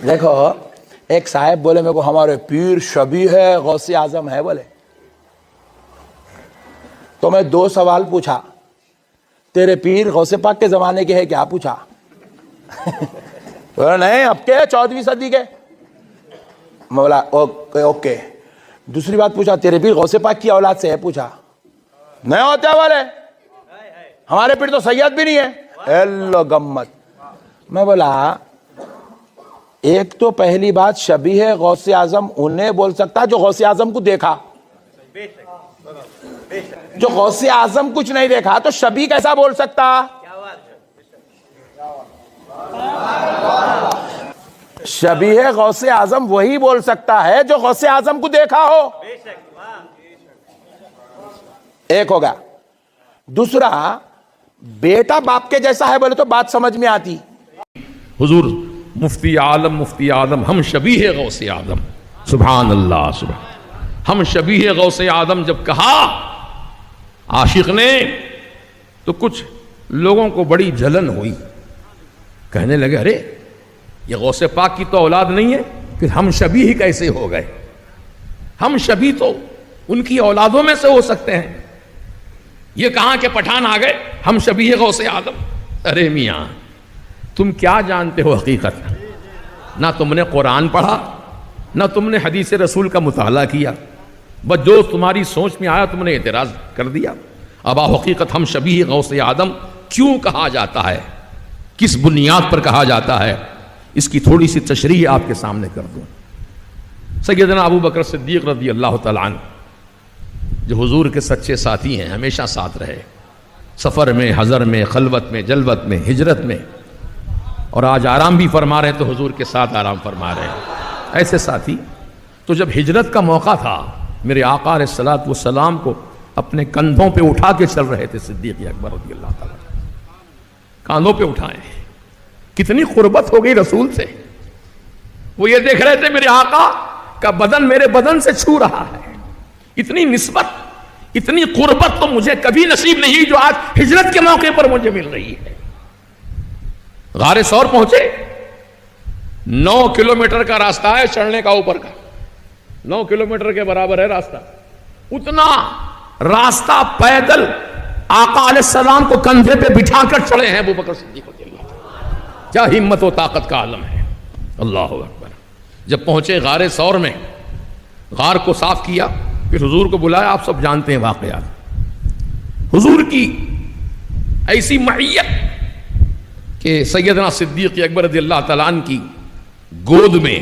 دیکھو ایک صاحب بولے میرے کو ہمارے پیر شبیہ ہے غوث اعظم ہے بولے. تو میں 2 سوال پوچھا, تیرے پیر غوث پاک کے زمانے کے ہے کیا پوچھا؟ نہیں اب کے 14ویں صدی کے. مولا اوکے. دوسری بات پوچھا تیرے پیر غوث پاک کی اولاد سے ہے پوچھا؟ نہیں ہوتے والے, ہمارے پیر تو سید بھی نہیں ہے. ایلو گمت. میں بولا ایک تو پہلی بات شبیہ ہے غوث اعظم انہیں بول سکتا جو غوث اعظم کو دیکھا, جو غوث اعظم کچھ نہیں دیکھا تو شبیہ کیسا بول سکتا؟ شبیہ غوث اعظم وہی بول سکتا ہے جو غوث اعظم کو دیکھا ہو. ایک ہوگا. دوسرا بیٹا باپ کے جیسا ہے بولے تو بات سمجھ میں آتی. حضور مفتی عالم ہم شبیہ غوث اعظم, سبحان اللہ سبحان. ہم شبیہ غوث اعظم جب کہا عاشق نے تو کچھ لوگوں کو بڑی جلن ہوئی, کہنے لگے ارے یہ غوث پاک کی تو اولاد نہیں ہے, پھر ہم شبیہ کیسے ہو گئے؟ ہم شبیہ تو ان کی اولادوں میں سے ہو سکتے ہیں, یہ کہاں کے پٹھان آ گئے ہم شبیہ غوث اعظم. ارے میاں تم کیا جانتے ہو حقیقت؟ نہ تم نے قرآن پڑھا نہ تم نے حدیث رسول کا مطالعہ کیا, بس جو تمہاری سوچ میں آیا تم نے اعتراض کر دیا. اب حقیقت ہم شبیہ غوث اعظم کیوں کہا جاتا ہے, کس بنیاد پر کہا جاتا ہے, اس کی تھوڑی سی تشریح آپ کے سامنے کر دوں. سیدنا ابو بکر صدیق رضی اللہ تعالیٰ عنہ جو حضور کے سچے ساتھی ہیں, ہمیشہ ساتھ رہے, سفر میں, حضر میں, خلوت میں, جلوت میں, ہجرت میں, اور آج آرام بھی فرما رہے ہیں تو حضور کے ساتھ آرام فرما رہے ہیں. ایسے ساتھی تو جب ہجرت کا موقع تھا میرے آقا علیہ الصلوۃ والسلام کو اپنے کندھوں پہ اٹھا کے چل رہے تھے صدیق اکبر رضی اللہ تعالیٰ, کاندھوں پہ اٹھائے. کتنی قربت ہو گئی رسول سے. وہ یہ دیکھ رہے تھے میرے آقا کا بدن میرے بدن سے چھو رہا ہے. اتنی نسبت, اتنی قربت تو مجھے کبھی نصیب نہیں جو آج ہجرت کے موقع پر مجھے مل رہی ہے. غار ثور پہنچے, 9 کلومیٹر کا راستہ ہے چڑھنے کا, اوپر کا 9 کلومیٹر کے برابر ہے راستہ. اتنا راستہ پیدل آقا علیہ السلام کو کندھے پہ بٹھا کر چڑھے ہیں ابو بکر صدیق رضی اللہ عنہ. کیا ہمت و طاقت کا عالم ہے, اللہ اکبر. جب پہنچے غار ثور میں, غار کو صاف کیا, پھر حضور کو بلایا. آپ سب جانتے ہیں واقعات. حضور کی ایسی معیت کہ سیدنا صدیق اکبر رضی اللہ تعالیٰ عنہ کی گود میں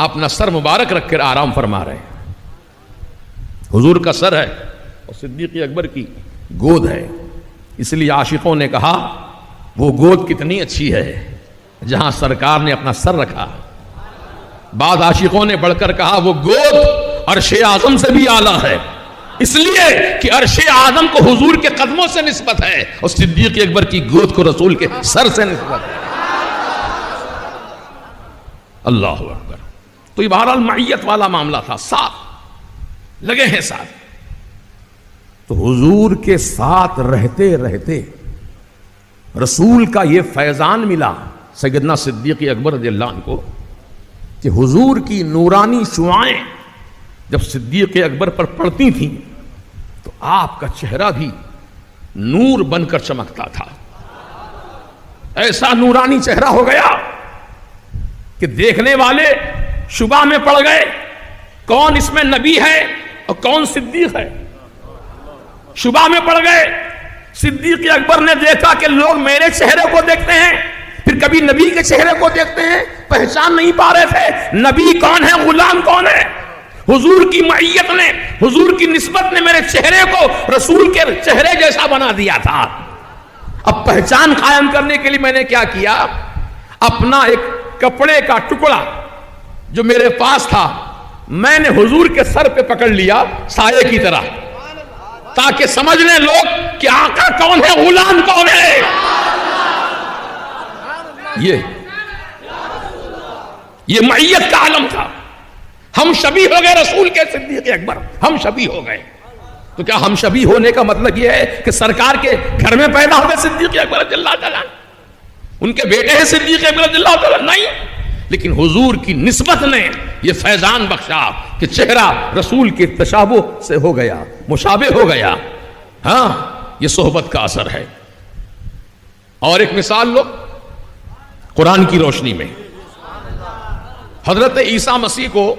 اپنا سر مبارک رکھ کر آرام فرما رہے ہیں. حضور کا سر ہے اور صدیق اکبر کی گود ہے, اس لیے عاشقوں نے کہا وہ گود کتنی اچھی ہے جہاں سرکار نے اپنا سر رکھا. بعد عاشقوں نے بڑھ کر کہا وہ گود عرش اعظم سے بھی اعلیٰ ہے, اس لیے کہ عرش اعظم کو حضور کے قدموں سے نسبت ہے اور صدیق اکبر کی گود کو رسول کے سر سے نسبت ہے. اللہ اکبر. تو یہ بہرحال معیت والا معاملہ تھا, ساتھ لگے ہیں ساتھ. تو حضور کے ساتھ رہتے رہتے رسول کا یہ فیضان ملا سیدنا صدیق اکبر رضی اللہ عنہ کو کہ حضور کی نورانی شعائیں جب صدیق اکبر پر پڑتی تھیں تو آپ کا چہرہ بھی نور بن کر چمکتا تھا. ایسا نورانی چہرہ ہو گیا کہ دیکھنے والے شبہ میں پڑ گئے کون اس میں نبی ہے اور کون صدیق ہے. شبہ میں پڑ گئے. صدیق اکبر نے دیکھا کہ لوگ میرے چہرے کو دیکھتے ہیں, پھر کبھی نبی کے چہرے کو دیکھتے ہیں, پہچان نہیں پا رہے تھے نبی کون ہے, غلام کون ہے. حضور کی معیت نے, حضور کی نسبت نے میرے چہرے کو رسول کے چہرے جیسا بنا دیا تھا. اب پہچان قائم کرنے کے لیے میں نے کیا کیا, اپنا ایک کپڑے کا ٹکڑا جو میرے پاس تھا میں نے حضور کے سر پہ پکڑ لیا سایہ کی طرح, تاکہ سمجھ لیں لوگ کہ آقا کون ہے, غلام کون ہے. یہ معیت کا عالم تھا. ہم شبیہ ہو گئے رسول کے صدیق اکبر, ہم شبیہ ہو گئے. تو کیا ہم شبیہ ہونے کا مطلب یہ ہے کہ سرکار کے گھر میں پیدا ہو گئے صدیق اکبر رضی اللہ تعالیٰ عنہ؟ ان کے بیٹے ہیں صدیق اکبر رضی اللہ تعالیٰ نہیں، لیکن حضور کی نسبت نے یہ فیضان بخشا کہ چہرہ رسول کے تشابہ سے ہو گیا، مشابہ ہو گیا. ہاں یہ صحبت کا اثر ہے. اور ایک مثال لو قرآن کی روشنی میں. حضرت عیسیٰ مسیح کو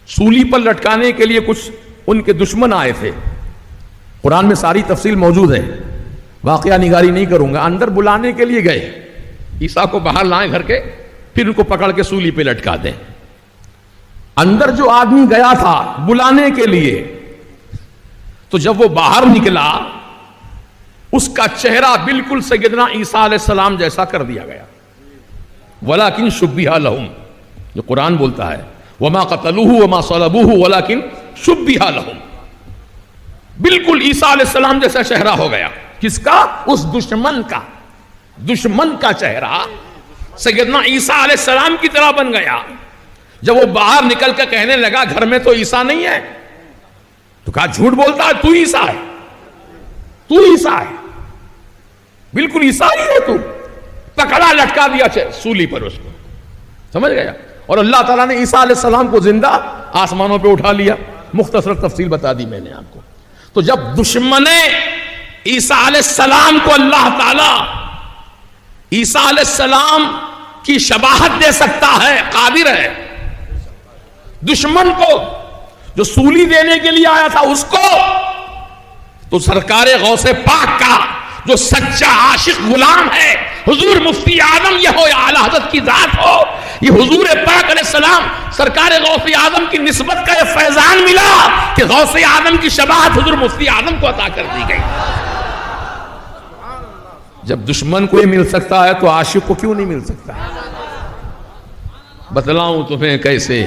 سولی پر لٹکانے کے لیے کچھ ان کے دشمن آئے تھے. قرآن میں ساری تفصیل موجود ہے، واقعہ نگاری نہیں کروں گا. اندر بلانے کے لیے گئے، عیسیٰ کو باہر لائیں گھر کے، پھر ان کو پکڑ کے سولی پہ لٹکا دیں. اندر جو آدمی گیا تھا بلانے کے لیے، تو جب وہ باہر نکلا اس کا چہرہ بالکل سیدنا عیسیٰ علیہ السلام جیسا کر دیا گیا. وَلَكِنْ شُبِّهَ لَهُمْ، جو قرآن بولتا ہے وَمَا قَتَلُوهُ وَمَا صَلَبُوهُ وَلَكِنْ شُبِّهَ لَهُمْ. بالکل عیسیٰ علیہ السلام جیسا چہرہ ہو گیا. کس کا؟ اس دشمن کا. دشمن کا چہرہ سیدنا عیسیٰ علیہ السلام کی طرح بن گیا. جب وہ باہر نکل کے کہنے لگا گھر میں تو عیسیٰ نہیں ہے، تو کہا جھوٹ بولتا ہے، تو عیسیٰ ہے، تو عیسیٰ ہے، بالکل عیسیٰ ہی ہے تو. پکڑا لٹکا دیا سولی پر اس کو. سمجھ گیا؟ اور اللہ تعالیٰ نے عیسیٰ علیہ السلام کو زندہ آسمانوں پہ اٹھا لیا. مختصر تفصیل بتا دی میں نے آپ کو. تو جب دشمن عیسیٰ علیہ السلام کو اللہ تعالیٰ عیسیٰ علیہ السلام کی شباہت دے سکتا ہے، قادر ہے. دشمن کو جو سولی دینے کے لیے آیا تھا اس کو، تو سرکار غوث پاک کا جو سچا عاشق غلام ہے حضور مفتی اعظم یہ ہو یا اعلی حضرت کی ذات ہو، یہ حضور پاک علیہ السلام سرکار غوث اعظم کی نسبت کا یہ فیضان ملا کہ غوث اعظم کی شباہت حضور مفتی اعظم کو عطا کر دی گئی. جب دشمن کو یہ مل سکتا ہے تو عاشق کو کیوں نہیں مل سکتا؟ بتلاؤں تمہیں کیسے،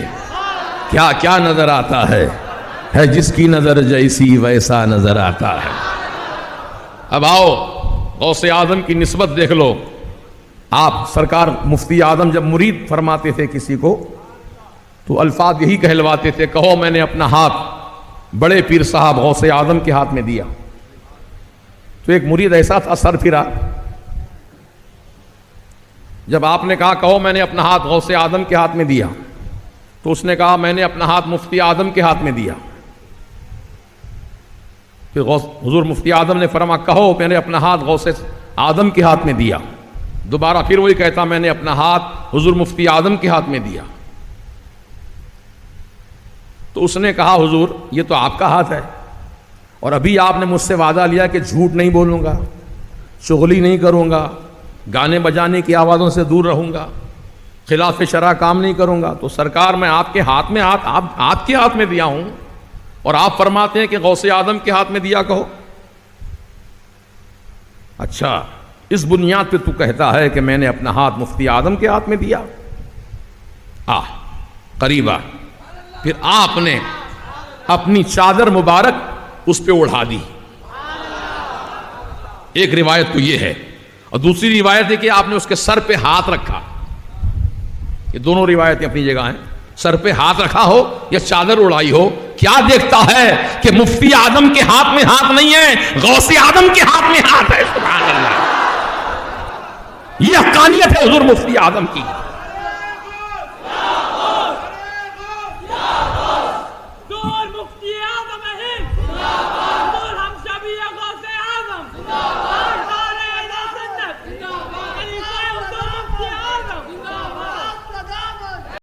کیا کیا نظر آتا ہے جس کی نظر جیسی ویسا نظر آتا ہے. اب آؤ غوث اعظم کی نسبت دیکھ لو. آپ سرکار مفتی اعظم جب مرید فرماتے تھے کسی کو تو الفاظ یہی کہلواتے تھے، کہو میں نے اپنا ہاتھ بڑے پیر صاحب غوث اعظم کے ہاتھ میں دیا. تو ایک مرید ایسا تھا سر پھرا. جب آپ نے کہا کہو میں نے اپنا ہاتھ غوث اعظم کے ہاتھ میں دیا، تو اس نے کہا میں نے اپنا ہاتھ مفتی اعظم کے ہاتھ میں دیا. پھر حضور مفتی اعظم نے فرمایا کہو میں نے اپنا ہاتھ غوث اعظم کے ہاتھ میں دیا. دوبارہ پھر وہی کہتا میں نے اپنا ہاتھ حضور مفتی اعظم کے ہاتھ میں دیا. تو اس نے کہا حضور یہ تو آپ کا ہاتھ ہے، اور ابھی آپ نے مجھ سے وعدہ لیا کہ جھوٹ نہیں بولوں گا، چغلی نہیں کروں گا، گانے بجانے کی آوازوں سے دور رہوں گا، خلاف شرع کام نہیں کروں گا. تو سرکار میں آپ کے ہاتھ میں آپ کے ہاتھ میں دیا ہوں، اور آپ فرماتے ہیں کہ غوث اعظم کے ہاتھ میں دیا کہو. اچھا اس بنیاد پہ تو کہتا ہے کہ میں نے اپنا ہاتھ مفتی اعظم کے ہاتھ میں دیا. قریب آ. پھر آپ نے اپنی چادر مبارک اس پہ اڑا دی. ایک روایت تو یہ ہے، اور دوسری روایت ہے کہ آپ نے اس کے سر پہ ہاتھ رکھا. یہ دونوں روایتیں اپنی جگہ ہیں. سر پہ ہاتھ رکھا ہو یا چادر اڑائی ہو، کیا دیکھتا ہے کہ مفتی اعظم کے ہاتھ میں ہاتھ نہیں ہے، غوث اعظم کے ہاتھ میں ہاتھ ہے. سبحان اللہ، یہ حقانیت ہے حضور مفتی اعظم کی.